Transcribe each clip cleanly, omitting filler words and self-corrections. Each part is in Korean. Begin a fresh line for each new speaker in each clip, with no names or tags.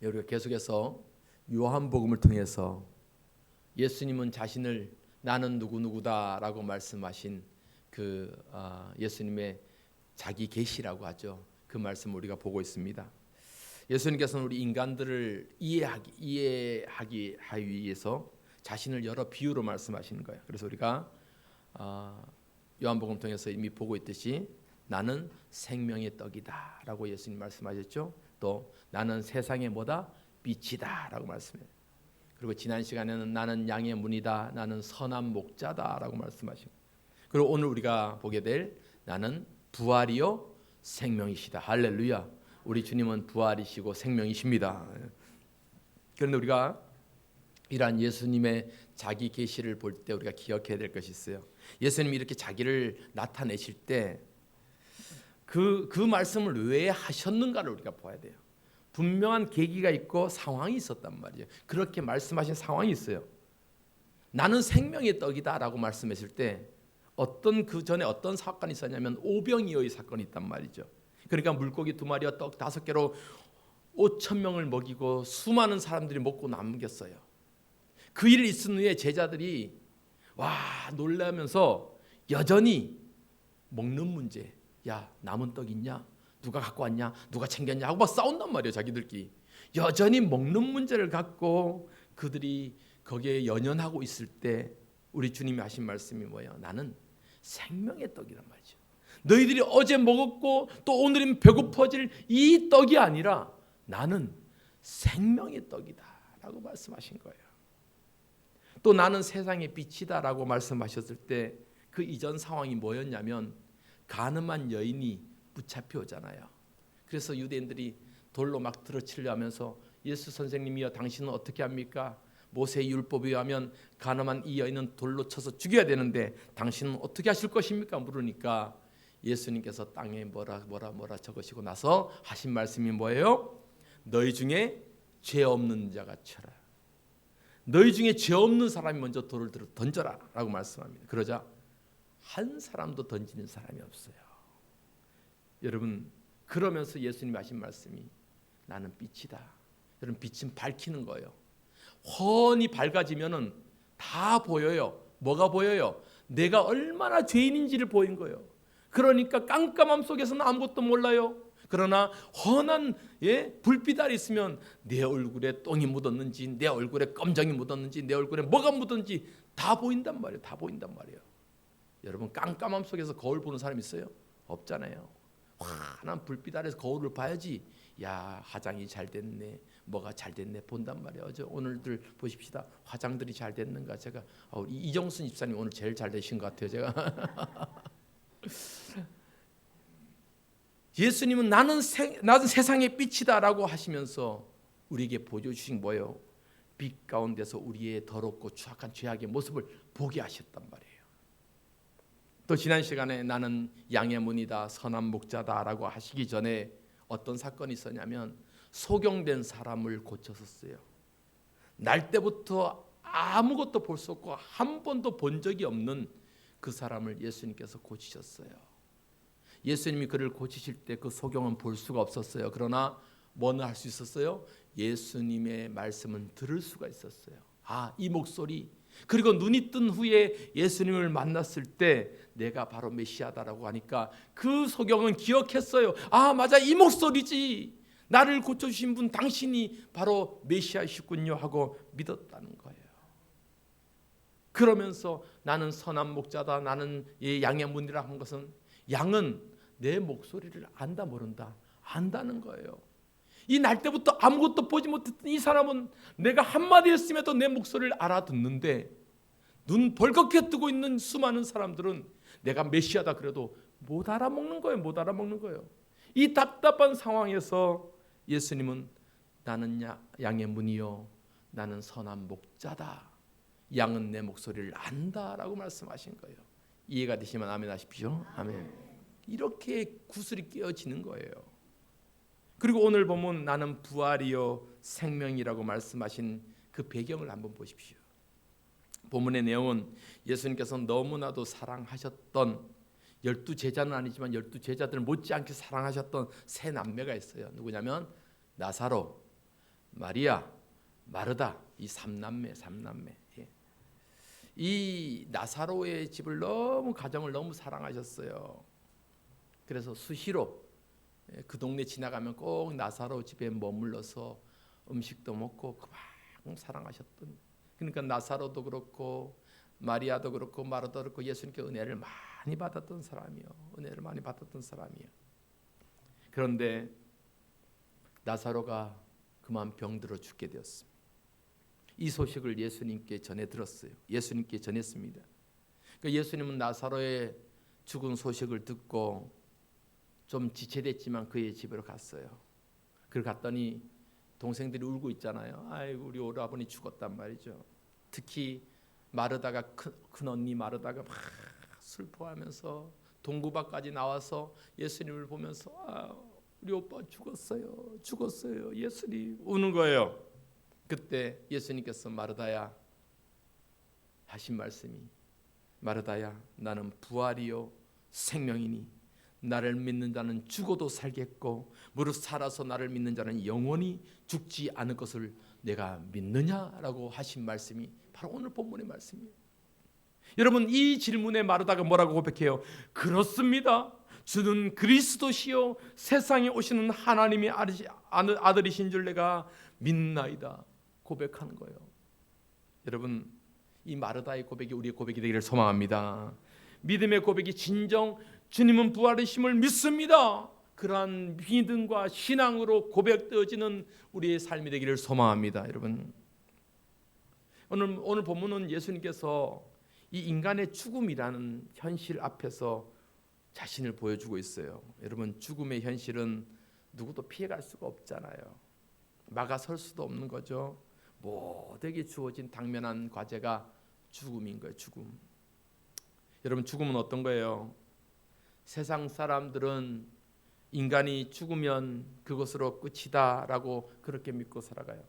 우리가 계속해서 요한복음을 통해서 예수님은 자신을 나는 누구누구다라고 말씀하신 그 예수님의 자기 계시라고 하죠. 그 말씀을 우리가 보고 있습니다. 예수님께서는 우리 인간들을 이해하기 위해서 자신을 여러 비유로 말씀하시는 거예요. 그래서 우리가 요한복음 통해서 이미 보고 있듯이 나는 생명의 떡이다라고 예수님 말씀하셨죠. 또 나는 세상의 뭐다? 빛이다라고 말씀해요. 그리고 지난 시간에는 나는 양의 문이다, 나는 선한 목자다라고 말씀하시고, 그리고 오늘 우리가 보게 될 나는 부활이요 생명이시다. 할렐루야. 우리 주님은 부활이시고 생명이십니다. 그런데 우리가 이러한 예수님의 자기 계시를 볼 때 우리가 기억해야 될 것이 있어요. 예수님이 이렇게 자기를 나타내실 때 그 말씀을 왜 하셨는가를 우리가 봐야 돼요. 분명한 계기가 있고 상황이 있었단 말이에요. 그렇게 말씀하신 상황이 있어요. 나는 생명의 떡이다라고 말씀했을 때 그 전에 어떤 사건이 있었냐면 오병이어의 사건이 있단 말이죠. 그러니까 물고기 2마리와 떡 5개로 5,000명을 먹이고 수많은 사람들이 먹고 남겼어요. 그 일이 있은 후에 제자들이 놀라면서 여전히 먹는 문제, 야 남은 떡 있냐? 누가 갖고 왔냐? 누가 챙겼냐? 하고 막 싸운단 말이에요. 자기들끼리 여전히 먹는 문제를 갖고 그들이 거기에 연연하고 있을 때 우리 주님이 하신 말씀이 뭐예요? 나는 생명의 떡이란 말이죠. 너희들이 어제 먹었고 또 오늘은 배고파질 이 떡이 아니라 나는 생명의 떡이다 라고 말씀하신 거예요. 또 나는 세상의 빛이다 라고 말씀하셨을 때 그 이전 상황이 뭐였냐면 가늠한 여인이 붙잡혀 오잖아요. 그래서 유대인들이 돌로 막 들어치려 하면서 예수 선생님이여 당신은 어떻게 합니까? 모세의 율법에 의하면 가늠한 이 여인은 돌로 쳐서 죽여야 되는데 당신은 어떻게 하실 것입니까? 물으니까 예수님께서 땅에 뭐라 적으시고 나서 하신 말씀이 뭐예요? 너희 중에 죄 없는 자가 쳐라. 너희 중에 죄 없는 사람이 먼저 돌을 들어 던져라 라고 말씀합니다. 그러자 한 사람도 던지는 사람이 없어요. 여러분, 그러면서 예수님이 하신 말씀이 나는 빛이다. 여러분, 빛은 밝히는 거예요. 훤히 밝아지면은 다 보여요. 뭐가 보여요? 내가 얼마나 죄인인지를 보인 거예요. 그러니까 깜깜함 속에서는 아무것도 몰라요. 그러나 훤한 불빛 아래 있으면 내 얼굴에 똥이 묻었는지, 내 얼굴에 껌정이 묻었는지, 내 얼굴에 뭐가 묻었는지 다 보인단 말이에요. 다 보인단 말이에요. 여러분, 깜깜함 속에서 거울 보는 사람 있어요? 없잖아요. 환한 불빛 아래서 거울을 봐야지. 야, 화장이 잘 됐네, 뭐가 잘 됐네 본단 말이에요. 오늘들 보십시다. 화장들이 잘 됐는가. 제가 이정순 집사님 오늘 제일 잘 되신 것 같아요. 제가 예수님은 나는 세상의 빛이다라고 하시면서 우리에게 보여주신 뭐예요? 빛 가운데서 우리의 더럽고 추악한 죄악의 모습을 보게 하셨단 말이에요. 또 지난 시간에 나는 양의 문이다, 선한 목자다라고 하시기 전에 어떤 사건이 있었냐면 소경된 사람을 고쳤었어요. 날 때부터 아무것도 볼 수 없고 한 번도 본 적이 없는 그 사람을 예수님께서 고치셨어요. 예수님이 그를 고치실 때 그 소경은 볼 수가 없었어요. 그러나 뭐는 할 수 있었어요? 예수님의 말씀은 들을 수가 있었어요. 이 목소리. 그리고 눈이 뜬 후에 예수님을 만났을 때 내가 바로 메시아다라고 하니까 그 소경은 기억했어요. 맞아, 이 목소리지. 나를 고쳐주신 분 당신이 바로 메시아이시군요 하고 믿었다는 거예요. 그러면서 나는 선한 목자다, 나는 양의 문이라 한 것은 양은 내 목소리를 안다 모른다? 안다는 거예요. 이 날 때부터 아무것도 보지 못했던 이 사람은 내가 한마디 했음에도 내 목소리를 알아듣는데 눈 벌겋게 뜨고 있는 수많은 사람들은 내가 메시아다 그래도 못 알아먹는 거예요. 못 알아먹는 거예요. 이 답답한 상황에서 예수님은 나는 양의 문이요, 나는 선한 목자다, 양은 내 목소리를 안다라고 말씀하신 거예요. 이해가 되시면 아멘 하십시오. 아멘. 이렇게 구슬이 깨어지는 거예요. 그리고 오늘 보면 나는 부활이요 생명이라고 말씀하신 그 배경을 한번 보십시오. 본문의 내용은 예수님께서 너무나도 사랑하셨던 12제자는 아니지만 12제자들 못지않게 사랑하셨던 세 남매가 있어요. 누구냐면 나사로, 마리아, 마르다, 이 삼남매. 예. 이 나사로의 집을 가정을 너무 사랑하셨어요. 그래서 수시로 그 동네 지나가면 꼭 나사로 집에 머물러서 음식도 먹고 그만 사랑하셨던. 그러니까 나사로도 그렇고 마리아도 그렇고 마르다도 그렇고 예수님께 은혜를 많이 받았던 사람이요. 은혜를 많이 받았던 사람이요. 그런데 나사로가 그만 병들어 죽게 되었습니다. 이 소식을 예수님께 전해 들었어요. 예수님께 전했습니다. 그러니까 예수님은 나사로의 죽은 소식을 듣고 좀 지체됐지만 그의 집으로 갔어요. 그걸 갔더니 동생들이 울고 있잖아요. 아이고 우리 오라버니 죽었단 말이죠. 특히 마르다가 큰 언니 마르다가 막 슬퍼하면서 동구바까지 나와서 예수님을 보면서 우리 오빠 죽었어요 예수님 우는 거예요. 그때 예수님께서 마르다야 하신 말씀이 마르다야 나는 부활이요 생명이니 나를 믿는 자는 죽어도 살겠고 무릇 살아서 나를 믿는 자는 영원히 죽지 않을 것을 내가 믿느냐라고 하신 말씀이 바로 오늘 본문의 말씀이에요. 여러분 이 질문에 마르다가 뭐라고 고백해요? 그렇습니다. 주는 그리스도시요 세상에 오시는 하나님의 아들이신 줄 내가 믿나이다 고백하는 거예요. 여러분 이 마르다의 고백이 우리의 고백이 되기를 소망합니다. 믿음의 고백이 진정 주님은 부활이심을 믿습니다. 그러한 믿음과 신앙으로 고백되어지는 우리의 삶이 되기를 소망합니다. 여러분 오늘 본문은 예수님께서 이 인간의 죽음이라는 현실 앞에서 자신을 보여주고 있어요. 여러분 죽음의 현실은 누구도 피해갈 수가 없잖아요. 막아설 수도 없는 거죠. 모두에게 주어진 당면한 과제가 죽음인 거예요. 죽음. 여러분 죽음은 어떤 거예요? 세상 사람들은 인간이 죽으면 그것으로 끝이다라고 그렇게 믿고 살아가요.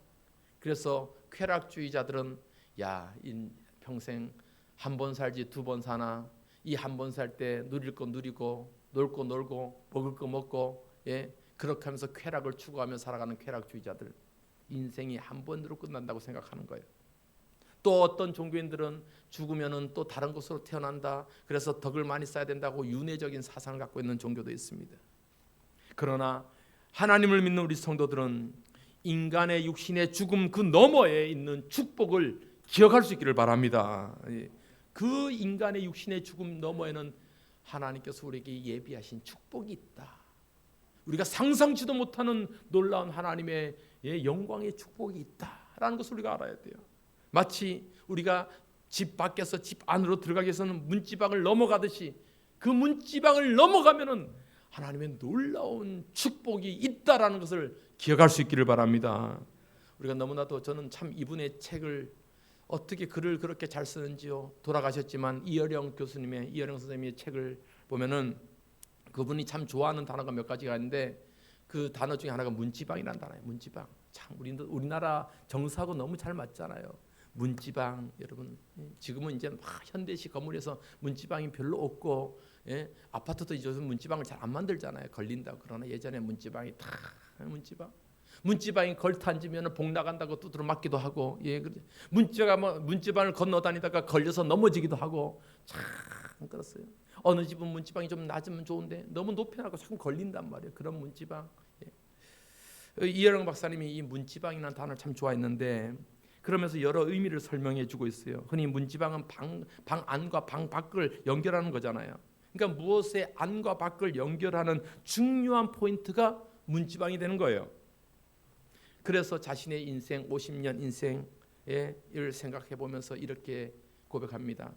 그래서 쾌락주의자들은 평생 한 번 살지 두 번 사나 이 한 번 살 때 누릴 거 누리고 놀 거 놀고 먹을 거 먹고 그렇게 하면서 쾌락을 추구하며 살아가는 쾌락주의자들 인생이 한 번으로 끝난다고 생각하는 거예요. 또 어떤 종교인들은 죽으면은 또 다른 곳으로 태어난다. 그래서 덕을 많이 쌓아야 된다고 윤회적인 사상을 갖고 있는 종교도 있습니다. 그러나 하나님을 믿는 우리 성도들은 인간의 육신의 죽음 그 너머에 있는 축복을 기억할 수 있기를 바랍니다. 그 인간의 육신의 죽음 너머에는 하나님께서 우리에게 예비하신 축복이 있다. 우리가 상상치도 못하는 놀라운 하나님의 영광의 축복이 있다라는 것을 우리가 알아야 돼요. 마치 우리가 집 밖에서 집 안으로 들어가기 위해서는 문지방을 넘어가듯이 그 문지방을 넘어가면은 하나님의 놀라운 축복이 있다라는 것을 기억할 수 있기를 바랍니다. 우리가 너무나도 저는 참 이분의 책을 어떻게 글을 그렇게 잘 쓰는지요. 돌아가셨지만 이어령 선생님의 책을 보면은 그분이 참 좋아하는 단어가 몇 가지가 있는데 그 단어 중에 하나가 문지방이라는 단어예요. 문지방. 참 우리나라 정서하고 너무 잘 맞잖아요. 문지방 여러분 지금은 이제 막 현대식 건물에서 문지방이 별로 없고 아파트도 요즘 문지방을 잘 안 만들잖아요. 걸린다고. 그러나 예전에 문지방이 다 문지방이 걸터앉으면 복 나간다고 두드러 맞기도 하고 문지방을 건너 다니다가 걸려서 넘어지기도 하고 참 그렇어요. 어느 집은 문지방이 좀 낮으면 좋은데 너무 높여놔서 자꾸 걸린단 말이에요. 그런 문지방. 이여령 박사님이 이 문지방이라는 단어를 참 좋아했는데 그러면서 여러 의미를 설명해 주고 있어요. 흔히 문지방은 방 안과 방 밖을 연결하는 거잖아요. 그러니까 무엇의 안과 밖을 연결하는 중요한 포인트가 문지방이 되는 거예요. 그래서 자신의 인생 50년 인생을 생각해 보면서 이렇게 고백합니다.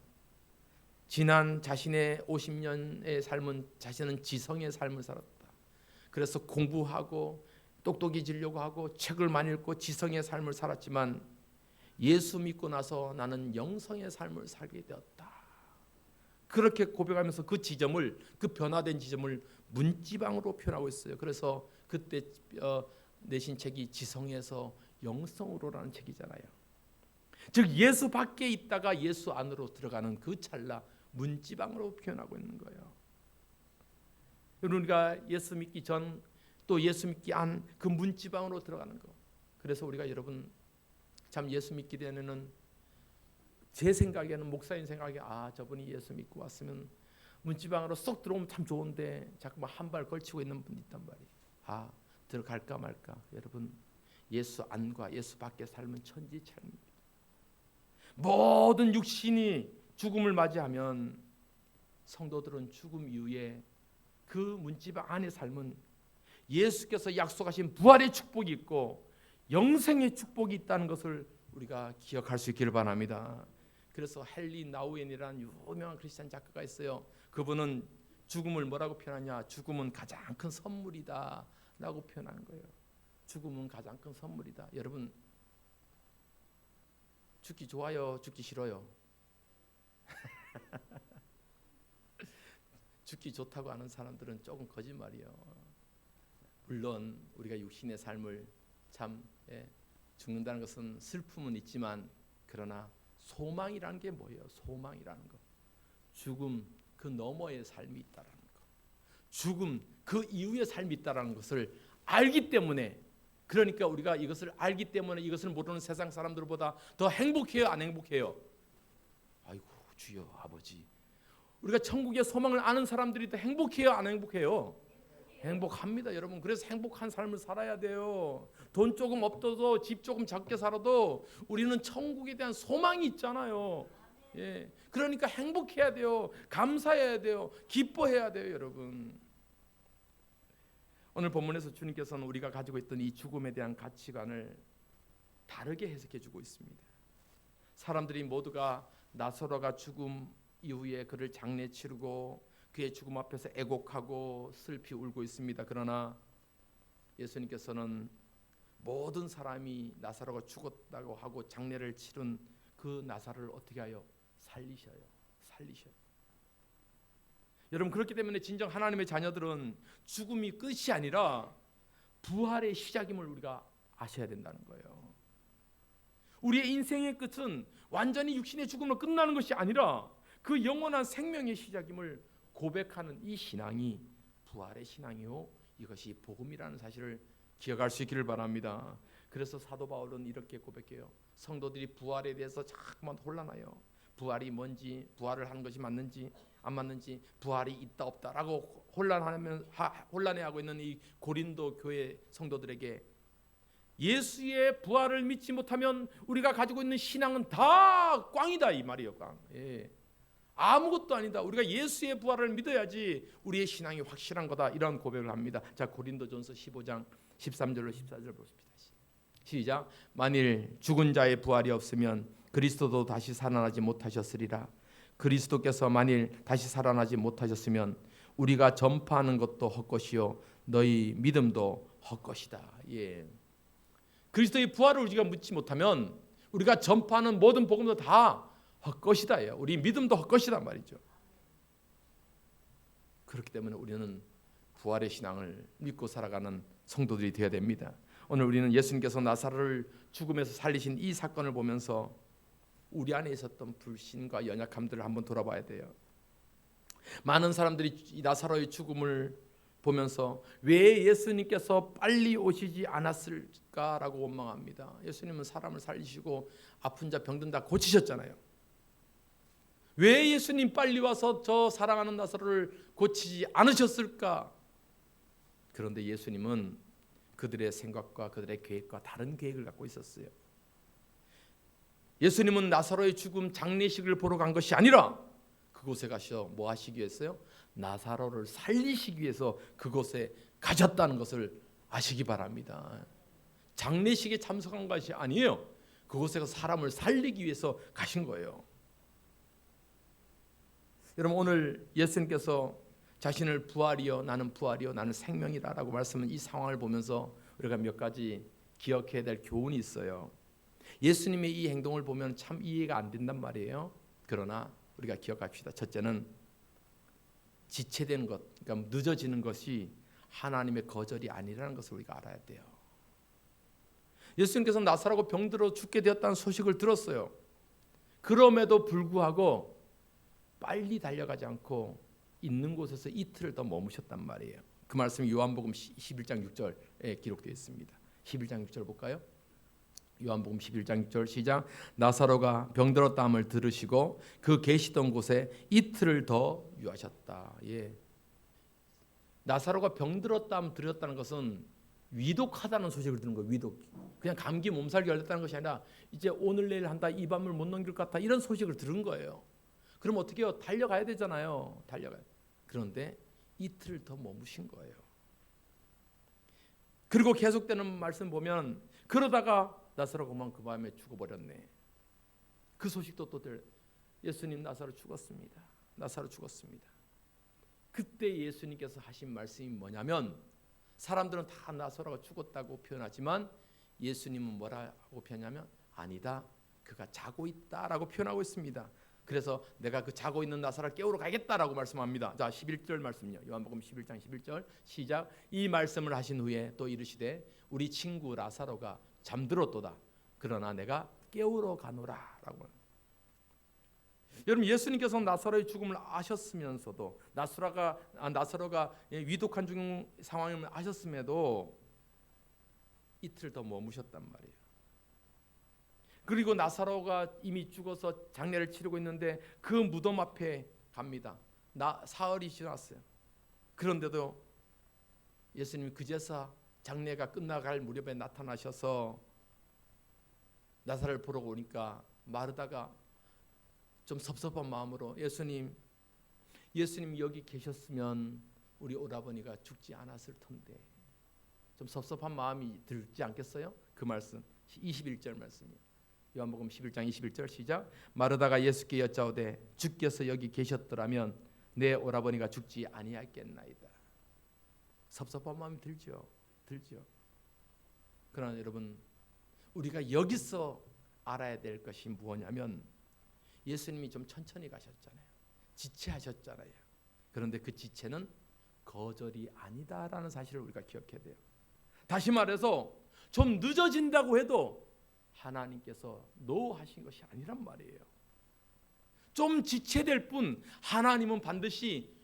지난 자신의 50년의 삶은 자신은 지성의 삶을 살았다. 그래서 공부하고 똑똑해지려고 하고 책을 많이 읽고 지성의 삶을 살았지만 예수 믿고 나서 나는 영성의 삶을 살게 되었다. 그렇게 고백하면서 그 변화된 지점을 문지방으로 표현하고 있어요. 그래서 그때 내신 책이 지성에서 영성으로라는 책이잖아요. 즉 예수 밖에 있다가 예수 안으로 들어가는 그 찰나 문지방으로 표현하고 있는 거예요. 우리가 예수 믿기 전 또 예수 믿기 안 그 문지방으로 들어가는 거. 그래서 우리가 여러분 참 예수 믿기 전에는 제 생각에는 목사님 생각에 저분이 예수 믿고 왔으면 문지방으로 쏙 들어오면 참 좋은데 자꾸 한 발 걸치고 있는 분이 있단 말이에요. 들어갈까 말까. 여러분 예수 안과 예수 밖의 삶은 천지차입니다. 모든 육신이 죽음을 맞이하면 성도들은 죽음 이후에 그 문지방 안의 삶은 예수께서 약속하신 부활의 축복이 있고 영생의 축복이 있다는 것을 우리가 기억할 수 있기를 바랍니다. 그래서 헨리 나우엔이라는 유명한 크리스찬 작가가 있어요. 그분은 죽음을 뭐라고 표현하냐? 죽음은 가장 큰 선물이다 라고 표현하는 거예요. 죽음은 가장 큰 선물이다. 여러분 죽기 좋아요? 죽기 싫어요? 죽기 좋다고 하는 사람들은 조금 거짓말이에요. 물론 우리가 육신의 삶을 참 죽는다는 것은 슬픔은 있지만 그러나 소망이라는 게 뭐예요? 소망이라는 거. 죽음 그 너머의 삶이 있다라는 거. 죽음 그 이후의 삶이 있다라는 것을 알기 때문에, 그러니까 우리가 이것을 알기 때문에 이것을 모르는 세상 사람들보다 더 행복해요, 안 행복해요? 아이고 주여 아버지, 우리가 천국의 소망을 아는 사람들이 더 행복해요, 안 행복해요? 행복합니다, 여러분. 그래서 행복한 삶을 살아야 돼요. 돈 조금 없어도 집 조금 작게 살아도 우리는 천국에 대한 소망이 있잖아요. 그러니까 행복해야 돼요. 감사해야 돼요. 기뻐해야 돼요, 여러분. 오늘 본문에서 주님께서는 우리가 가지고 있던 이 죽음에 대한 가치관을 다르게 해석해 주고 있습니다. 사람들이 모두가 나사로가 죽음 이후에 그를 장례 치르고 그의 죽음 앞에서 애곡하고 슬피 울고 있습니다. 그러나 예수님께서는 모든 사람이 나사로가 죽었다고 하고 장례를 치른 그 나사로를 어떻게 하여? 살리셔요. 여러분, 그렇기 때문에 진정 하나님의 자녀들은 죽음이 끝이 아니라 부활의 시작임을 우리가 아셔야 된다는 거예요. 우리의 인생의 끝은 완전히 육신의 죽음으로 끝나는 것이 아니라 그 영원한 생명의 시작임을 고백하는 이 신앙이 부활의 신앙이요, 이것이 복음이라는 사실을 기억할 수 있기를 바랍니다. 그래서 사도 바울은 이렇게 고백해요. 성도들이 부활에 대해서 자꾸만 혼란해요. 부활이 뭔지, 부활을 하는 것이 맞는지 안 맞는지, 부활이 있다 없다라고 혼란해하고 있는 이 고린도 교회 성도들에게 예수의 부활을 믿지 못하면 우리가 가지고 있는 신앙은 다 꽝이다, 이 말이에요. 꽝. 아무것도 아니다. 우리가 예수의 부활을 믿어야지 우리의 신앙이 확실한 거다, 이런 고백을 합니다. 자, 고린도전서 15장 13절로 14절 보십시다. 시작. 만일 죽은 자의 부활이 없으면 그리스도도 다시 살아나지 못하셨으리라. 그리스도께서 만일 다시 살아나지 못하셨으면 우리가 전파하는 것도 헛것이요 너희 믿음도 헛것이다. 그리스도의 부활을 우리가 믿지 못하면 우리가 전파하는 모든 복음도 다 헛것이다. 우리 믿음도 헛것이다 말이죠. 그렇기 때문에 우리는 부활의 신앙을 믿고 살아가는 성도들이 되어야 됩니다. 오늘 우리는 예수님께서 나사로를 죽음에서 살리신 이 사건을 보면서 우리 안에 있었던 불신과 연약함들을 한번 돌아봐야 돼요. 많은 사람들이 이 나사로의 죽음을 보면서 왜 예수님께서 빨리 오시지 않았을까라고 원망합니다. 예수님은 사람을 살리시고 아픈 자 병든 다 고치셨잖아요. 왜 예수님 빨리 와서 저 사랑하는 나사로를 고치지 않으셨을까? 그런데 예수님은 그들의 생각과 그들의 계획과 다른 계획을 갖고 있었어요. 예수님은 나사로의 죽음 장례식을 보러 간 것이 아니라 그곳에 가셔 뭐 하시기 위해서요? 나사로를 살리시기 위해서 그곳에 가셨다는 것을 아시기 바랍니다. 장례식에 참석한 것이 아니에요. 그곳에 사람을 살리기 위해서 가신 거예요. 여러분, 오늘 예수님께서 자신을 부활이요 나는 부활이요 나는 생명이다라고 말씀한 이 상황을 보면서 우리가 몇 가지 기억해야 될 교훈이 있어요. 예수님의 이 행동을 보면 참 이해가 안 된단 말이에요. 그러나 우리가 기억합시다. 첫째는 지체되는 것, 그러니까 늦어지는 것이 하나님의 거절이 아니라는 것을 우리가 알아야 돼요. 예수님께서 나사로가 병들어 죽게 되었다는 소식을 들었어요. 그럼에도 불구하고 빨리 달려가지 않고 있는 곳에서 이틀을 더 머무셨단 말이에요. 그 말씀이 요한복음 11장 6절에 기록되어 있습니다. 11장 6절 볼까요? 요한복음 11장 6절 시작. 나사로가 병들었다함을 들으시고 그 계시던 곳에 이틀을 더 유하셨다. 예. 나사로가 병들었다함 들었다는 것은 위독하다는 소식을 들은 거예요. 위독. 그냥 감기 몸살기 걸렸다는 것이 아니라 이제 오늘 내일 한다, 이 밤을 못 넘길 것 같다, 이런 소식을 들은 거예요. 그럼 어떻게 해요? 달려가야 되잖아요. 달려가요. 그런데 이틀 더 머무신 거예요. 그리고 계속되는 말씀 보면 그러다가 나사로가 그 밤에 죽어버렸네. 그 소식도 또 예수님 나사로 죽었습니다. 나사로 죽었습니다. 그때 예수님께서 하신 말씀이 뭐냐면, 사람들은 다 나사로가 죽었다고 표현하지만 예수님은 뭐라고 표현하냐면 아니다, 그가 자고 있다라고 표현하고 있습니다. 그래서 내가 그 자고 있는 나사로를 깨우러 가겠다라고 말씀합니다. 자, 11절 말씀요. 요한복음 11장 11절 시작. 이 말씀을 하신 후에 또 이르시되 우리 친구 나사로가 잠들었도다. 그러나 내가 깨우러 가노라라고. 여러분, 예수님께서 나사로의 죽음을 아셨으면서도 나사로가 위독한 죽음 상황을 아셨음에도 이틀 더 머무셨단 말이에요. 그리고 나사로가 이미 죽어서 장례를 치르고 있는데 그 무덤 앞에 갑니다. 사흘이 지났어요. 그런데도 예수님이 그제서 장례가 끝나갈 무렵에 나타나셔서 나사로를 보러 오니까 마르다가 좀 섭섭한 마음으로 예수님 여기 계셨으면 우리 오라버니가 죽지 않았을 텐데, 좀 섭섭한 마음이 들지 않겠어요? 그 말씀 21절 말씀이에요. 요한복음 11장 21절 시작. 마르다가 예수께 여짜오되 주께서 여기 계셨더라면 내 오라버니가 죽지 아니하겠나이다. 섭섭한 마음이 들죠. 그러나 여러분, 우리가 여기서 알아야 될 것이 무엇이냐면, 예수님이 좀 천천히 가셨잖아요. 지체하셨잖아요. 그런데 그 지체는 거절이 아니다라는 사실을 우리가 기억해야 돼요. 다시 말해서 좀 늦어진다고 해도 하나님께서 노하신 것이 아니란 말이에요. 좀 지체될 뿐 하나님은 반드시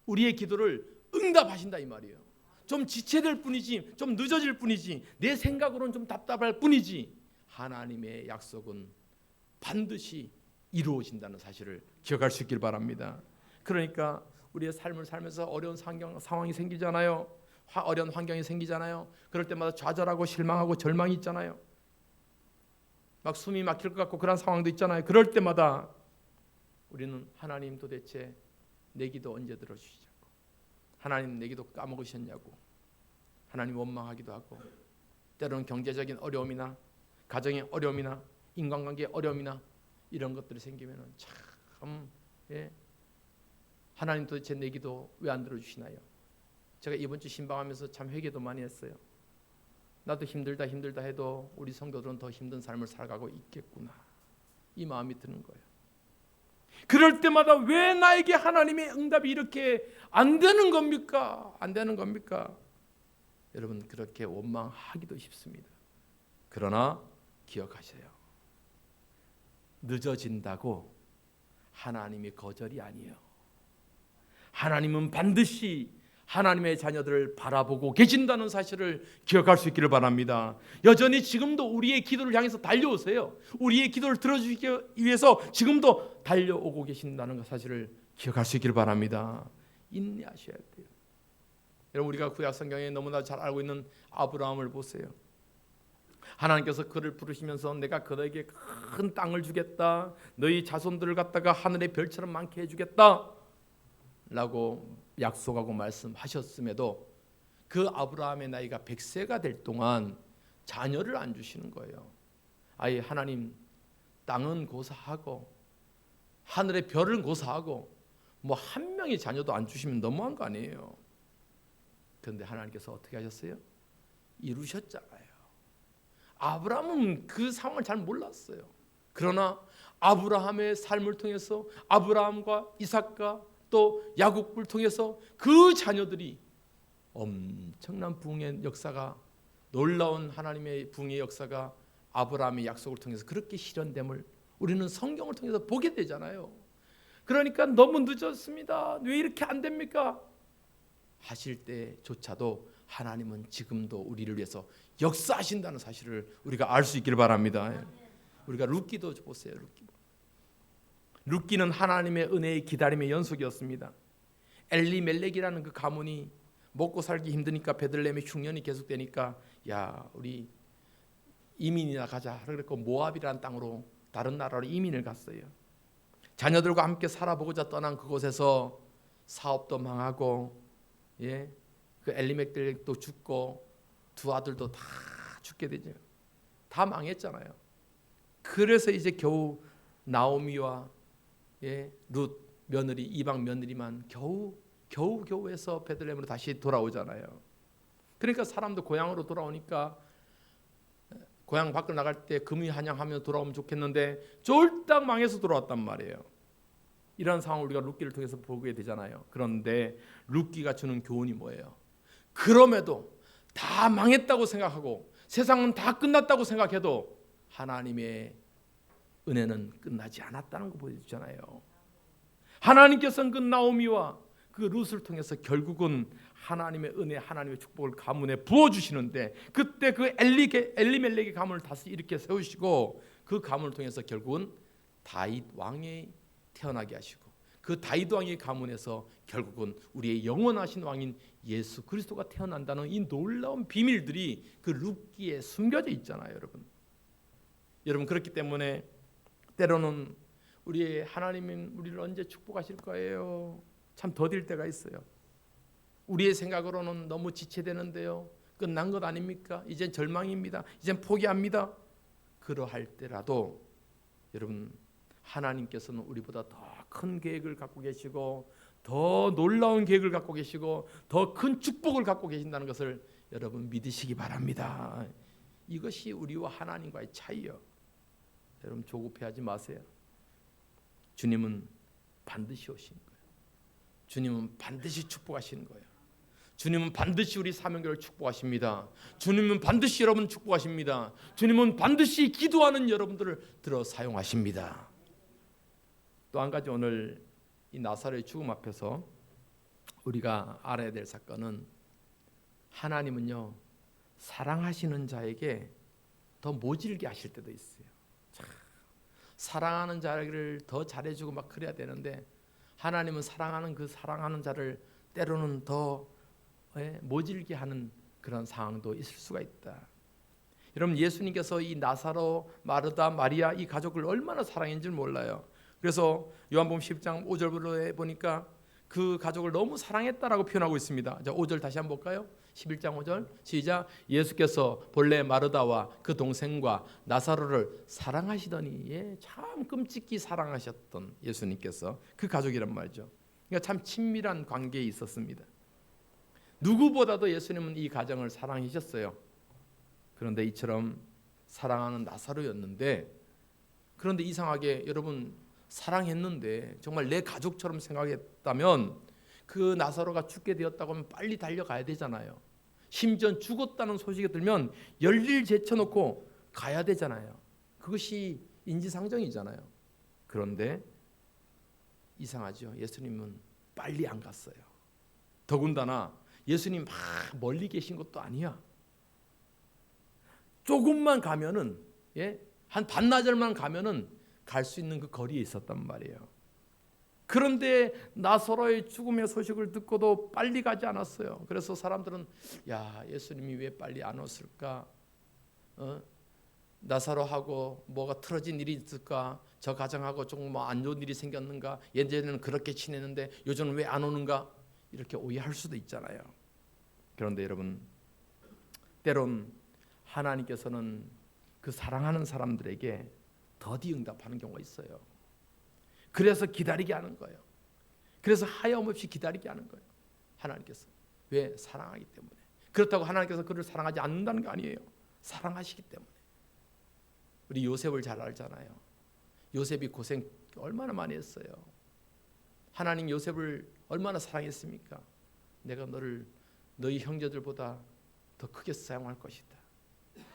우리의 기도를 응답하신다 이 말이에요. 좀 지체될 뿐이지, 좀 늦어질 뿐이지, 내 생각으로는 좀 답답할 뿐이지, 하나님의 약속은 반드시 이루어진다는 사실을 기억할 수 있길 바랍니다. 그러니까 우리의 삶을 살면서 어려운 상황이 생기잖아요. 어려운 환경이 생기잖아요. 그럴 때마다 좌절하고 실망하고 절망이 있잖아요. 막 숨이 막힐 것 같고 그런 상황도 있잖아요. 그럴 때마다 우리는 하나님 도대체 내 기도 언제 들어주시냐고, 하나님 내 기도 까먹으셨냐고, 하나님 원망하기도 하고, 때로는 경제적인 어려움이나 가정의 어려움이나 인간관계의 어려움이나 이런 것들이 생기면 참 하나님 도대체 내 기도 왜 안 들어주시나요? 제가 이번 주 신방하면서 참 회개도 많이 했어요. 나도 힘들다 해도 우리 성도들은 더 힘든 삶을 살아가고 있겠구나, 이 마음이 드는 거예요. 그럴 때마다 왜 나에게 하나님의 응답이 이렇게 안 되는 겁니까? 여러분, 그렇게 원망하기도 쉽습니다. 그러나 기억하세요. 늦어진다고 하나님이 거절이 아니에요. 하나님은 반드시 하나님의 자녀들을 바라보고 계신다는 사실을 기억할 수 있기를 바랍니다. 여전히 지금도 우리의 기도를 향해서 달려오세요. 우리의 기도를 들어주기 위해서 지금도 달려오고 계신다는 사실을 기억할 수 있기를 바랍니다. 인내하셔야 돼요. 여러분, 우리가 구약 성경에 너무나 잘 알고 있는 아브라함을 보세요. 하나님께서 그를 부르시면서 내가 그에게 큰 땅을 주겠다, 너희 자손들을 갖다가 하늘의 별처럼 많게 해주겠다 라고 약속하고 말씀하셨음에도 그 아브라함의 나이가 100세가 될 동안 자녀를 안 주시는 거예요. 아예 하나님, 땅은 고사하고 하늘의 별은 고사하고 뭐 한 명의 자녀도 안 주시면 너무한 거 아니에요. 그런데 하나님께서 어떻게 하셨어요? 이루셨잖아요. 아브라함은 그 상황을 잘 몰랐어요. 그러나 아브라함의 삶을 통해서, 아브라함과 이삭과 또 야곱을 통해서 그 자녀들이 엄청난 부흥의 역사가, 놀라운 하나님의 부흥의 역사가 아브라함의 약속을 통해서 그렇게 실현됨을 우리는 성경을 통해서 보게 되잖아요. 그러니까 너무 늦었습니다, 왜 이렇게 안 됩니까? 하실 때조차도 하나님은 지금도 우리를 위해서 역사하신다는 사실을 우리가 알 수 있기를 바랍니다. 우리가 룻기도 보세요. 룻기는 하나님의 은혜의 기다림의 연속이었습니다. 엘리멜렉이라는 그 가문이 먹고 살기 힘드니까 베들레헴의 흉년이 계속되니까 야 우리 이민이나 가자 그랬고 모압이라는 땅으로 다른 나라로 이민을 갔어요. 자녀들과 함께 살아보고자 떠난 그곳에서 사업도 망하고 그 엘리멜렉도 죽고 두 아들도 다 죽게 되죠. 다 망했잖아요. 그래서 이제 겨우 나오미와 룻 며느리 이방 며느리만 겨우 해서 베들레헴으로 다시 돌아오잖아요. 그러니까 사람도 고향으로 돌아오니까 고향 밖을 나갈 때 금이한양하며 돌아오면 좋겠는데 쫄딱 망해서 돌아왔단 말이에요. 이런 상황을 우리가 룻기를 통해서 보게 되잖아요. 그런데 룻기가 주는 교훈이 뭐예요? 그럼에도 다 망했다고 생각하고 세상은 다 끝났다고 생각해도 하나님의 은혜는 끝나지 않았다는 거 보여주잖아요. 하나님께서는 그 나오미와 그 룻을 통해서 결국은 하나님의 은혜, 하나님의 축복을 가문에 부어주시는데 그때 그 엘리멜렉의 가문을 다시 이렇게 세우시고 그 가문을 통해서 결국은 다윗 왕이 태어나게 하시고 그 다윗 왕의 가문에서 결국은 우리의 영원하신 왕인 예수 그리스도가 태어난다는 이 놀라운 비밀들이 그 룻기에 숨겨져 있잖아요, 여러분. 여러분 그렇기 때문에 때로는 우리의 하나님은 우리를 언제 축복하실 거예요? 참 더딜 때가 있어요. 우리의 생각으로는 너무 지체되는데요. 끝난 것 아닙니까? 이젠 절망입니다. 이젠 포기합니다. 그러할 때라도 여러분 하나님께서는 우리보다 더 큰 계획을 갖고 계시고 더 놀라운 계획을 갖고 계시고 더 큰 축복을 갖고 계신다는 것을 여러분 믿으시기 바랍니다. 이것이 우리와 하나님과의 차이요. 여러분 조급해하지 마세요. 주님은 반드시 오신 거예요. 주님은 반드시 축복하시는 거예요. 주님은 반드시 우리 사명교를 축복하십니다. 주님은 반드시 여러분 축복하십니다. 주님은 반드시 기도하는 여러분들을 들어 사용하십니다. 또 한 가지 오늘 이 나사로의 죽음 앞에서 우리가 알아야 될 사건은 하나님은요 사랑하시는 자에게 더 모질게 하실 때도 있어요. 사랑하는 자를 더 잘해주고 막 그래야 되는데 하나님은 사랑하는 그 사랑하는 자를 때로는 더 모질게 하는 그런 상황도 있을 수가 있다. 여러분 예수님께서 이 나사로, 마르다, 마리아 이 가족을 얼마나 사랑했는지 몰라요. 그래서 요한복음 10장 5절부터 보니까 그 가족을 너무 사랑했다라고 표현하고 있습니다. 자, 5절 다시 한번 볼까요? 11장 5절 시작. 예수께서 본래 마르다와 그 동생과 나사로를 사랑하시더니 참 끔찍히 사랑하셨던 예수님께서 그 가족이란 말이죠. 그러니까 참 친밀한 관계에 있었습니다. 누구보다도 예수님은 이 가정을 사랑하셨어요. 그런데 이처럼 사랑하는 나사로였는데 그런데 이상하게 여러분 사랑했는데 정말 내 가족처럼 생각했다면 그 나사로가 죽게 되었다고 하면 빨리 달려가야 되잖아요. 심지어 죽었다는 소식이 들면 열일 제쳐놓고 가야 되잖아요. 그것이 인지상정이잖아요. 그런데 이상하죠. 예수님은 빨리 안 갔어요. 더군다나 예수님 막 멀리 계신 것도 아니야. 조금만 가면은 한 반나절만 가면은 갈 수 있는 그 거리에 있었단 말이에요. 그런데 나사로의 죽음의 소식을 듣고도 빨리 가지 않았어요. 그래서 사람들은 야 예수님이 왜 빨리 안 왔을까? 나사로하고 뭐가 틀어진 일이 있을까? 저 가정하고 조금 뭐 안 좋은 일이 생겼는가? 예전에는 그렇게 지내는데 요즘은 왜 안 오는가? 이렇게 오해할 수도 있잖아요. 그런데 여러분 때론 하나님께서는 그 사랑하는 사람들에게 더디 응답하는 경우가 있어요. 그래서 기다리게 하는 거예요. 그래서 하염없이 기다리게 하는 거예요. 하나님께서. 왜? 사랑하기 때문에. 그렇다고 하나님께서 그를 사랑하지 않는다는 게 아니에요. 사랑하시기 때문에. 우리 요셉을 잘 알잖아요. 요셉이 고생 얼마나 많이 했어요. 하나님 요셉을 얼마나 사랑했습니까? 내가 너를 너희 형제들보다 더 크게 사용할 것이다.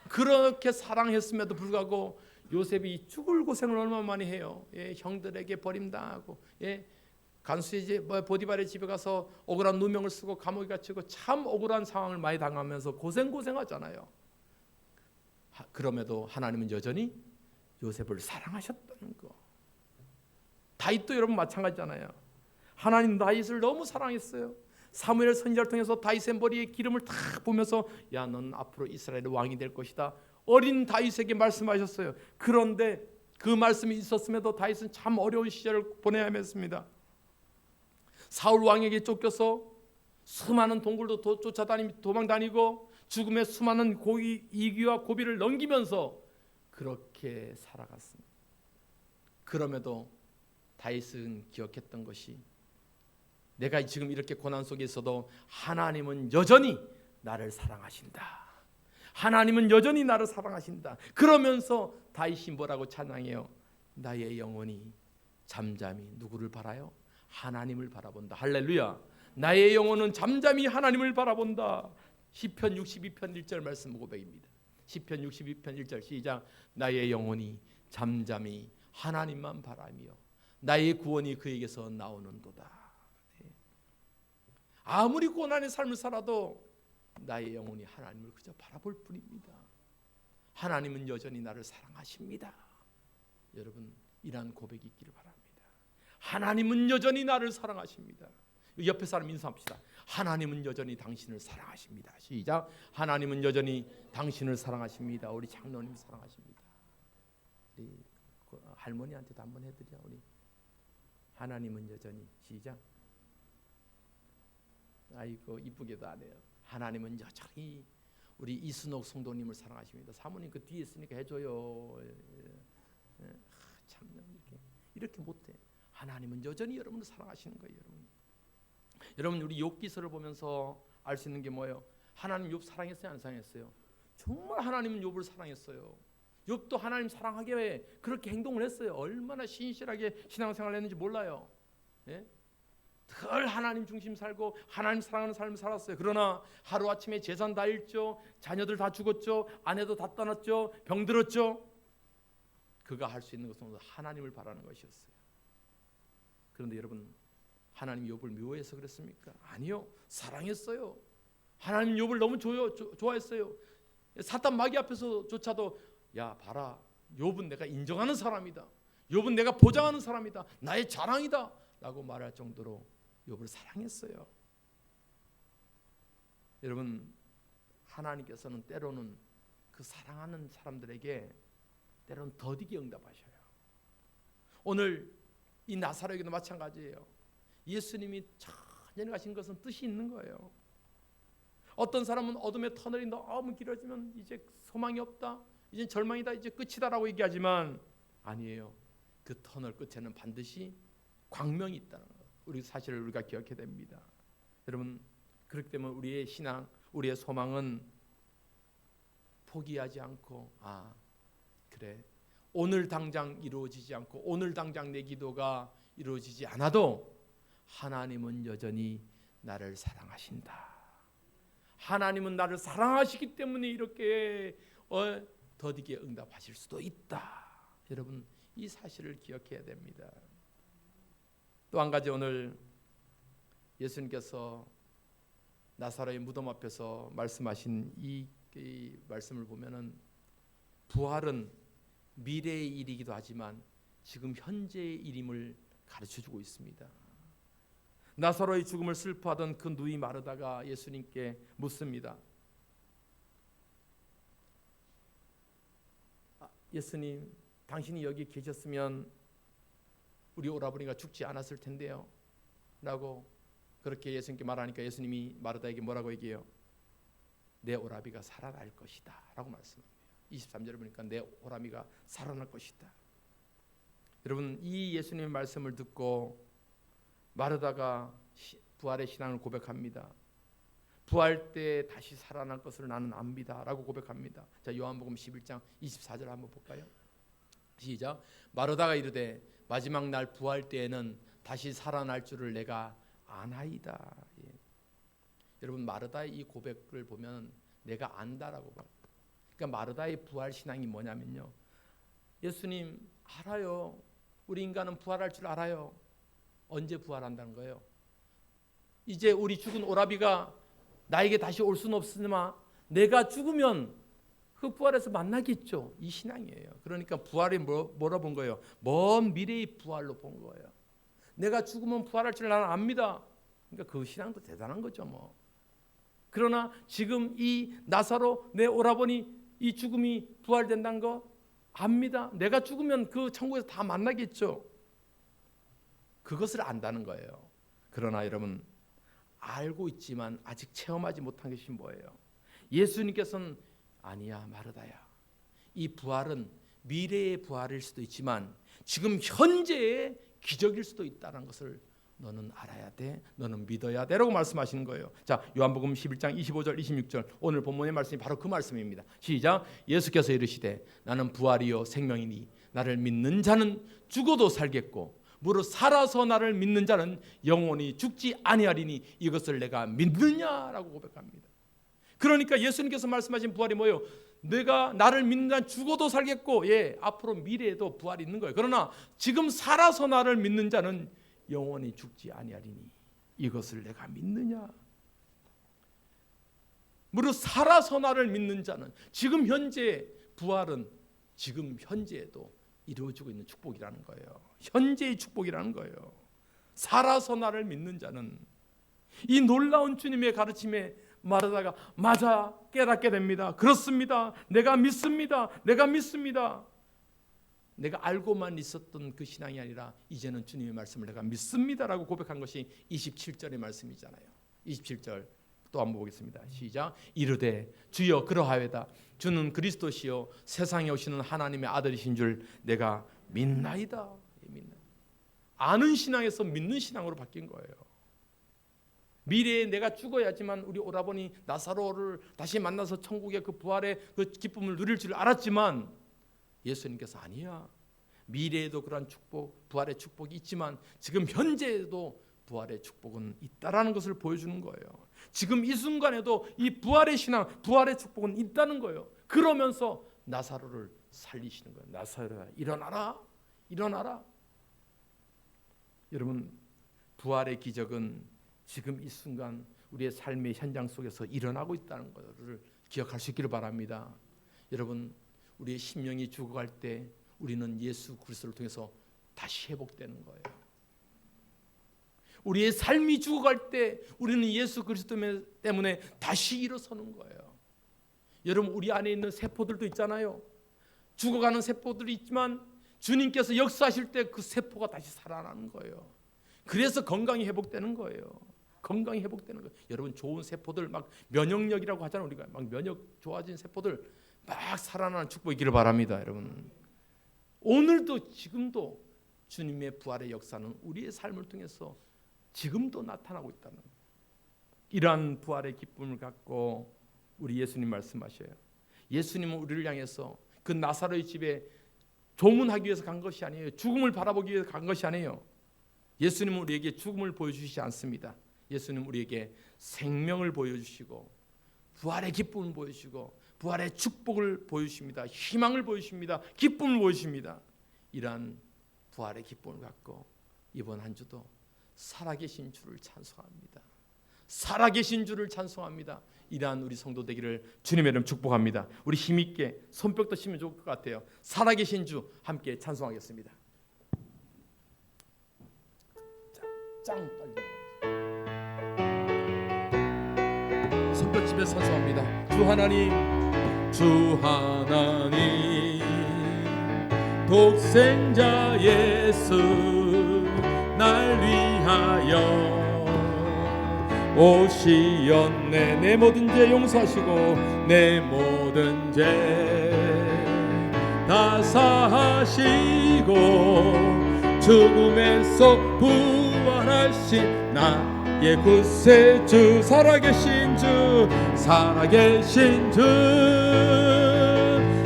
그렇게 사랑했음에도 불구하고 요셉이 죽을 고생을 얼마나 많이 해요. 형들에게 버림당하고 간수의 보디발의 집에 가서 억울한 누명을 쓰고 감옥에 갇히고 참 억울한 상황을 많이 당하면서 고생하잖아요. 그럼에도 하나님은 여전히 요셉을 사랑하셨다는 거. 다윗도 여러분 마찬가지잖아요. 하나님 다윗을 너무 사랑했어요. 사무엘 선지자를 통해서 다윗의 머리에 기름을 탁 부으면서 야, 넌 앞으로 이스라엘의 왕이 될 것이다. 어린 다윗에게 말씀하셨어요. 그런데 그 말씀이 있었음에도 다윗은 참 어려운 시절을 보내야 했습니다. 사울 왕에게 쫓겨서 수많은 동굴도 도망다니고 죽음의 수많은 이기와 고비를 넘기면서 그렇게 살아갔습니다. 그럼에도 다윗은 기억했던 것이 내가 지금 이렇게 고난 속에 있어도 하나님은 여전히 나를 사랑하신다. 하나님은 여전히 나를 사랑하신다. 그러면서 다윗이 뭐라고 찬양해요? 나의 영혼이 잠잠히 누구를 바라요? 하나님을 바라본다. 할렐루야. 나의 영혼은 잠잠히 하나님을 바라본다. 시편 62편 1절 말씀 고백입니다. 시편 62편 1절 시작. 나의 영혼이 잠잠히 하나님만 바라며 나의 구원이 그에게서 나오는도다. 아무리 고난의 삶을 살아도 나의 영혼이 하나님을 그저 바라볼 뿐입니다. 하나님은 여전히 나를 사랑하십니다. 여러분, 이러한 고백이 있기를 바랍니다. 하나님은 여전히 나를 사랑하십니다. 옆에 사람 인사합시다. 하나님은 여전히 당신을 사랑하십니다. 시작. 하나님은 여전히 당신을 사랑하십니다. 우리 장로님 사랑하십니다. 우리 할머니한테도 한번 해드려. 우리 하나님은 여전히 시작. 아이고 이쁘게도 안 해요. 하나님은 여전히 우리 이순옥 성도님을 사랑하십니다. 사모님 그 뒤에 있으니까 해줘요. 참 이렇게 못해. 하나님은 여전히 여러분을 사랑하시는 거예요. 여러분 우리 욥기서를 보면서 알 수 있는 게 뭐예요? 하나님 욥 사랑했어요, 안 사랑했어요? 정말 하나님은 욥을 사랑했어요. 욥도 하나님 사랑하게 그렇게 행동을 했어요. 얼마나 신실하게 신앙생활을 했는지 몰라요. 예? 늘 하나님 중심 살고 하나님 사랑하는 삶을 살았어요. 그러나 하루아침에 재산 다 잃죠. 자녀들 다 죽었죠. 아내도 다 떠났죠. 병들었죠. 그가 할 수 있는 것은 하나님을 바라는 것이었어요. 그런데 여러분, 하나님 욥을 미워해서 그랬습니까? 아니요. 사랑했어요. 하나님 욥을 너무 좋아했어요. 사탄 마귀 앞에서조차도 야 봐라, 욥은 내가 인정하는 사람이다. 욥은 내가 보장하는 사람이다. 나의 자랑이다 라고 말할 정도로 욥을 사랑했어요. 여러분, 하나님께서는 때로는 그 사랑하는 사람들에게 때로는 더디게 응답하셔요. 오늘 이 나사로에게도 마찬가지예요. 예수님이 천천히 가신 것은 뜻이 있는 거예요. 어떤 사람은 어둠의 터널이 너무 길어지면 이제 소망이 없다, 이제 절망이다, 이제 끝이다라고 얘기하지만 아니에요. 그 터널 끝에는 반드시 광명이 있다는 것, 우리 사실을 우리가 기억해야 됩니다. 여러분, 그렇기 때문에 우리의 신앙, 우리의 소망은 포기하지 않고 그래, 오늘 당장 이루어지지 않고 오늘 당장 내 기도가 이루어지지 않아도 하나님은 여전히 나를 사랑하신다. 하나님은 나를 사랑하시기 때문에 이렇게 더디게 응답하실 수도 있다. 여러분, 이 사실을 기억해야 됩니다. 또 한 가지, 오늘 예수님께서 나사로의 무덤 앞에서 말씀하신 이 말씀을 보면은 부활은 미래의 일이기도 하지만 지금 현재의 일임을 가르쳐주고 있습니다. 나사로의 죽음을 슬퍼하던 그 누이 마르다가 예수님께 묻습니다. 예수님, 당신이 여기 계셨으면 우리 오라버니가 죽지 않았을 텐데요 라고 그렇게 예수님께 말하니까 예수님이 마르다에게 뭐라고 얘기해요? 내 오라비가 살아날 것이다 라고 말씀합니다. 23절에 보니까 내 오라비가 살아날 것이다. 여러분, 이 예수님의 말씀을 듣고 마르다가 부활의 신앙을 고백합니다. 부활 때 다시 살아날 것을 나는 압니다 라고 고백합니다. 자, 요한복음 11장 24절 한번 볼까요? 시작. 마르다가 이르되 마지막 날 부활 때에는 다시 살아날 줄을 내가 아나이다. 예. 여러분, 마르다의 이 고백을 보면 내가 안다라고 봐요. 그러니까 마르다의 부활 신앙이 뭐냐면요, 예수님 알아요. 우리 인간은 부활할 줄 알아요. 언제 부활한다는 거예요? 이제 우리 죽은 오라비가 나에게 다시 올 수는 없으나 내가 죽으면 그 부활에서 만나겠죠. 이 신앙이에요. 그러니까 부활이 뭐라 본 거예요? 먼 미래의 부활로 본 거예요. 내가 죽으면 부활할 줄 나는 압니다. 그러니까 그 신앙도 대단한 거죠 뭐. 그러나 지금 이 나사로 내 오라버니 이 죽음이 부활된다는 거 압니다. 내가 죽으면 그 천국에서 다 만나겠죠. 그것을 안다는 거예요. 그러나 여러분 알고 있지만 아직 체험하지 못한 것이 뭐예요? 예수님께서는 아니야 마르다야, 이 부활은 미래의 부활일 수도 있지만 지금 현재의 기적일 수도 있다는 것을 너는 알아야 돼, 너는 믿어야 돼 라고 말씀하시는 거예요. 자, 요한복음 11장 25절 26절 오늘 본문의 말씀이 바로 그 말씀입니다. 시작. 예수께서 이르시되 나는 부활이요 생명이니 나를 믿는 자는 죽어도 살겠고 무릇 살아서 나를 믿는 자는 영원히 죽지 아니하리니 이것을 내가 믿느냐라고 고백합니다. 그러니까 예수님께서 말씀하신 부활이 뭐예요? 내가 나를 믿는 자는 죽어도 살겠고 앞으로 미래에도 부활이 있는 거예요. 그러나 지금 살아서 나를 믿는 자는 영원히 죽지 아니하리니 이것을 내가 믿느냐? 무릇 살아서 나를 믿는 자는 지금 현재 부활은 지금 현재에도 이루어지고 있는 축복이라는 거예요. 현재의 축복이라는 거예요. 살아서 나를 믿는 자는 이 놀라운 주님의 가르침에 마르다가 맞아 깨닫게 됩니다. 그렇습니다. 내가 믿습니다. 내가 믿습니다. 내가 알고만 있었던 그 신앙이 아니라 이제는 주님의 말씀을 내가 믿습니다라고 고백한 것이 27절의 말씀이잖아요. 27절 또 한번 보겠습니다. 시작. 이르되 주여 그러하여다 주는 그리스도시요 세상에 오시는 하나님의 아들이신 줄 내가 믿나이다. 아는 신앙에서 믿는 신앙으로 바뀐 거예요. 미래에 내가 죽어야지만 우리 오라버니 나사로를 다시 만나서 천국의 그 부활의 그 기쁨을 누릴 줄 알았지만 예수님께서 아니야. 미래에도 그러한 축복, 부활의 축복이 있지만 지금 현재에도 부활의 축복은 있다라는 것을 보여주는 거예요. 지금 이 순간에도 이 부활의 신앙, 부활의 축복은 있다는 거예요. 그러면서 나사로를 살리시는 거예요. 나사로야 일어나라, 일어나라. 여러분 부활의 기적은 지금 이 순간 우리의 삶의 현장 속에서 일어나고 있다는 것을 기억할 수 있기를 바랍니다. 여러분 우리의 심령이 죽어갈 때 우리는 예수 그리스도를 통해서 다시 회복되는 거예요. 우리의 삶이 죽어갈 때 우리는 예수 그리스도 때문에 다시 일어서는 거예요. 여러분 우리 안에 있는 세포들도 있잖아요. 죽어가는 세포들이 있지만 주님께서 역사하실 때 그 세포가 다시 살아나는 거예요. 그래서 건강이 회복되는 거예요. 건강이 회복되는 거예요. 여러분 좋은 세포들 막 면역력이라고 하잖아요. 우리가 막 면역 좋아진 세포들 막 살아나는 축복이기를 바랍니다. 여러분 오늘도 지금도 주님의 부활의 역사는 우리의 삶을 통해서 지금도 나타나고 있다는 거예요. 이러한 부활의 기쁨을 갖고 우리 예수님 말씀하셔요. 예수님은 우리를 향해서 그 나사로의 집에 조문하기 위해서 간 것이 아니에요. 죽음을 바라보기 위해서 간 것이 아니에요. 예수님은 우리에게 죽음을 보여주시지 않습니다. 예수님은 우리에게 생명을 보여주시고 부활의 기쁨을 보여주시고 부활의 축복을 보여주십니다. 희망을 보여주십니다. 기쁨을 보여주십니다. 이러한 부활의 기쁨을 갖고 이번 한 주도 살아계신 주를 찬송합니다. 살아계신 주를 찬송합니다. 이러한 우리 성도 되기를 주님의 이름 축복합니다. 우리 힘있게 손뼉도 치면 좋을 것 같아요. 살아계신 주 함께 찬송하겠습니다. 짱 빨리 손뼉 치며 찬송합니다. 주 하나님, 주 하나님, 독생자 예수 날 위하여 오시었네. 내 모든 죄 용서하시고 내 모든 죄 다 사하시고 죽음에서 부활하신 나의 구세주 살아계신 주 살아계신 주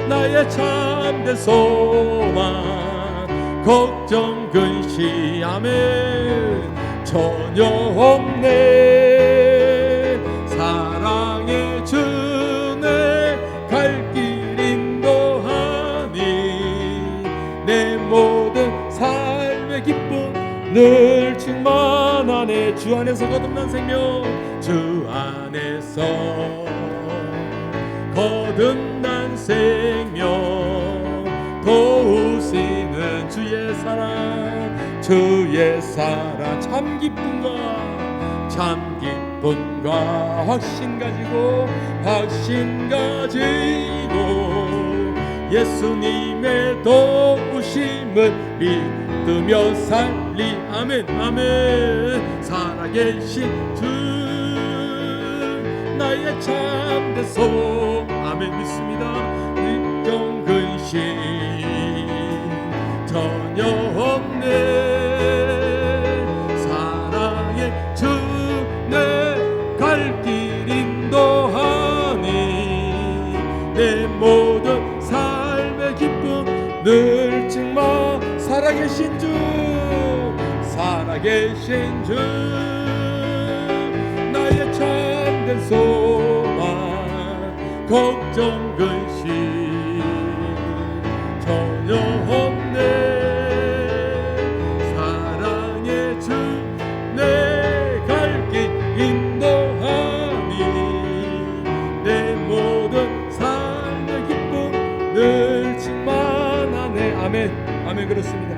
나의 참된 소망 걱정 근심함에 전혀 없네. 사랑의 주내 갈 길 인도하니 내 모든 삶의 기쁨 늘 충 안에 주 안에서 거듭난 생명, 주 안에서 거듭난 생명, 도우시는 주의 사랑, 주의 사랑, 참 기쁨과 확신 가지고 예수님의 도우심을 믿으며 살리. 아멘 아멘. 살아계신 주 나의 참된 소원. 아멘. 믿습니다. 걱정 근심 전혀 없네. 사랑의 주 내 갈 길 인도하니 내 모든 삶의 기쁨 늘 증마. 살아계신 주 나의 참된 소망, 걱정 근심 전혀 없네. 사랑의 주 내 갈 길 인도하니 내 모든 삶의 기쁨 늘 충만하네. 아멘 아멘. 그렇습니다.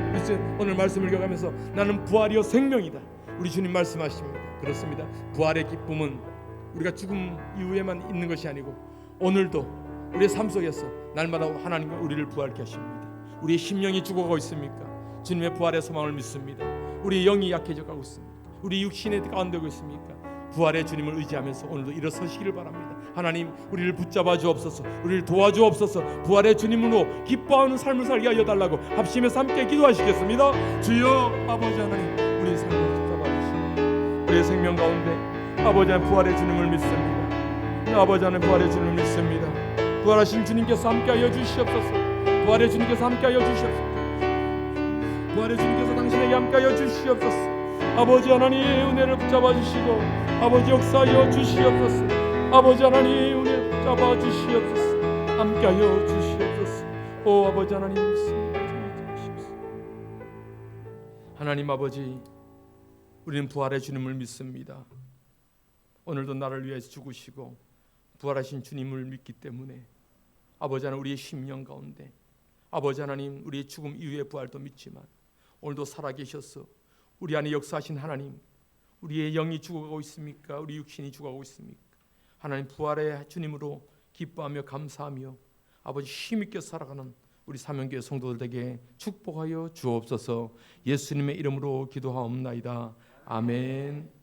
오늘 말씀을 읽어가면서 나는 부활이요 생명이다, 우리 주님 말씀하십니다. 그렇습니다. 부활의 기쁨은 우리가 죽음 이후에만 있는 것이 아니고 오늘도 우리의 삶 속에서 날마다 하나님과 우리를 부활케 하십니다. 우리의 심령이 죽어가고 있습니까? 주님의 부활의 소망을 믿습니다. 우리의 영이 약해져 가고 있습니까? 우리 육신에 가운데고 있습니까? 부활의 주님을 의지하면서 오늘도 일어서시기를 바랍니다. 하나님, 우리를 붙잡아 주옵소서, 우리를 도와주옵소서. 부활의 주님으로 기뻐하는 삶을 살게 하여 달라고 합심해서 함께 기도하시겠습니다. 주여, 아버지 하나님, 우리의 삶을 붙잡아 주시고 우리의 생명 가운데 아버지 하나님 부활의 주님을 믿습니다. 아버지 하나님 부활의 주님을 믿습니다. 부활하신 주님께서 함께하여 주시옵소서. 부활의 주님께서 함께하여 주시옵소서. 부활의 주님께서 당신에게 함께하여 주시옵소서. 아버지 하나님의 은혜를 붙잡아 주시고 아버지 역사하여 주시옵소서. 아버지 하나님 은혜를 붙잡아 주시옵소서. 함께하여 주시옵소서. 오 아버지 하나님 믿습니다. 하나님 아버지, 우리는 부활의 주님을 믿습니다. 오늘도 나를 위해서 죽으시고 부활하신 주님을 믿기 때문에 아버지 하나님 우리의 심령 가운데 아버지 하나님 우리의 죽음 이후의 부활도 믿지만 오늘도 살아계셔서 우리 안에 역사하신 하나님, 우리의 영이 죽어가고 있습니까? 우리 육신이 죽어가고 있습니까? 하나님 부활의 주님으로 기뻐하며 감사하며 아버지 힘있게 살아가는 우리 사명교회 성도들에게 축복하여 주옵소서. 예수님의 이름으로 기도하옵나이다. 아멘.